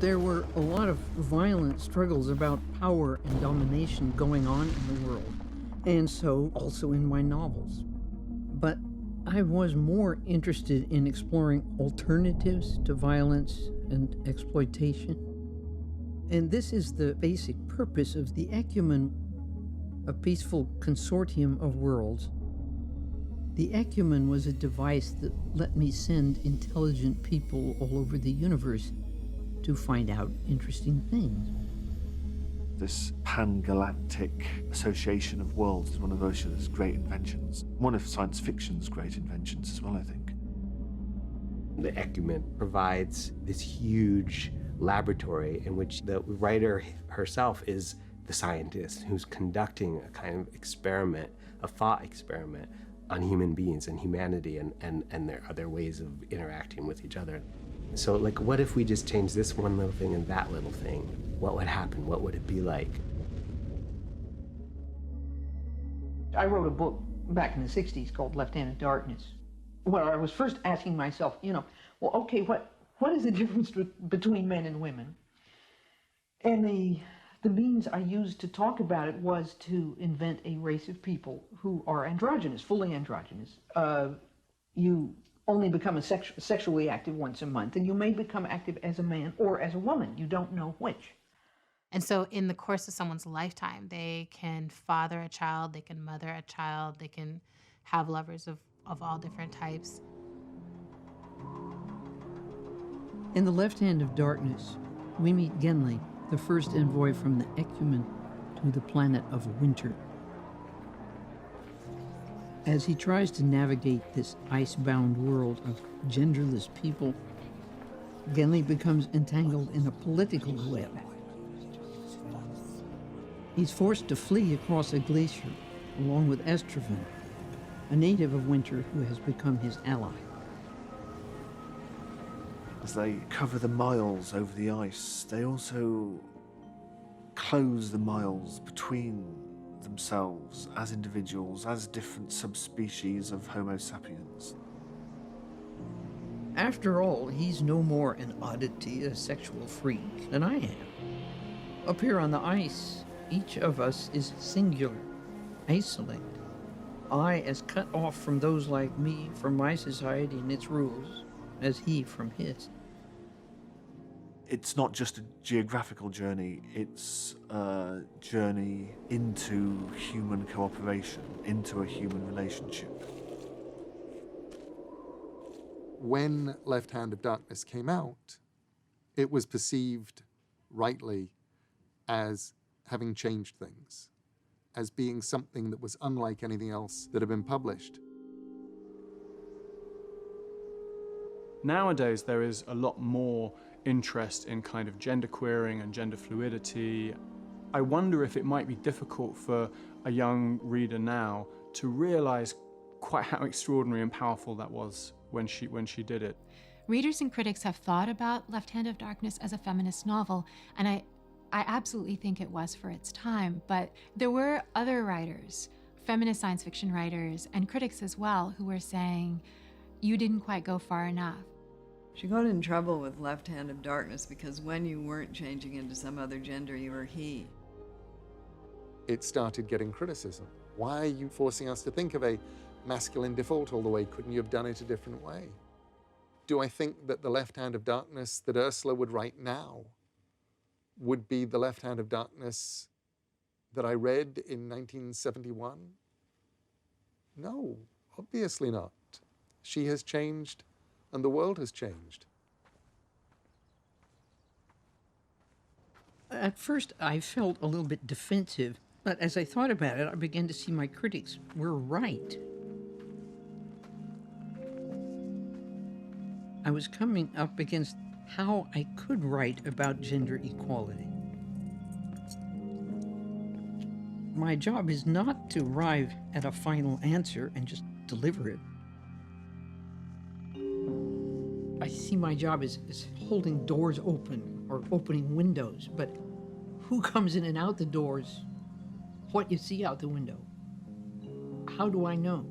There were a lot of violent struggles about power and domination going on in the world, and so also in my novels. But I was more interested in exploring alternatives to violence and exploitation. And this is the basic purpose of the Ecumen, a peaceful consortium of worlds. The Ecumen was a device that let me send intelligent people all over the universe to find out interesting things. This pan-galactic association of worlds is one of Ursula's great inventions. One of science fiction's great inventions as well, I think. The Ecumen provides this huge laboratory in which the writer herself is the scientist who's conducting a kind of experiment, a thought experiment on human beings and humanity and their other ways of interacting with each other. So, like, what if we just change this one little thing and that little thing? What would happen? What would it be like? I wrote a book back in the 60s called Left Hand of Darkness, where I was first asking myself, well, okay, what is the difference between men and women? And the means I used to talk about it was to invent a race of people who are androgynous, fully androgynous. You only become sexually active once a month, and you may become active as a man or as a woman. You don't know which. And so in the course of someone's lifetime, they can father a child, they can mother a child, they can have lovers of all different types. In The Left Hand of Darkness, we meet Genli, the first envoy from the Ecumen to the planet of winter. As he tries to navigate this ice-bound world of genderless people, Genli becomes entangled in a political web. He's forced to flee across a glacier, along with Estraven, a native of winter who has become his ally. As they cover the miles over the ice, they also close the miles between themselves as individuals, as different subspecies of Homo sapiens. After all, he's no more an oddity, a sexual freak, than I am. Up here on the ice, each of us is singular, isolated. I as cut off from those like me, from my society and its rules, as he from his. It's not just a geographical journey, it's a journey into human cooperation, into a human relationship. When Left Hand of Darkness came out, it was perceived rightly as having changed things, as being something that was unlike anything else that had been published. Nowadays, there is a lot more interest in kind of gender queering and gender fluidity. I wonder if it might be difficult for a young reader now to realize quite how extraordinary and powerful that was when she did it. Readers and critics have thought about Left Hand of Darkness as a feminist novel, and I absolutely think it was for its time, but there were other writers, feminist science fiction writers, and critics as well, who were saying, you didn't quite go far enough. She got in trouble with Left Hand of Darkness because when you weren't changing into some other gender, you were he. It started getting criticism. Why are you forcing us to think of a masculine default all the way? Couldn't you have done it a different way? Do I think that the Left Hand of Darkness that Ursula would write now would be the Left Hand of Darkness that I read in 1971? No, obviously not. She has changed, and the world has changed. At first, I felt a little bit defensive, but as I thought about it, I began to see my critics were right. I was coming up against how I could write about gender equality. My job is not to arrive at a final answer and just deliver it. I see my job as holding doors open or opening windows, but who comes in and out the doors, what you see out the window? How do I know?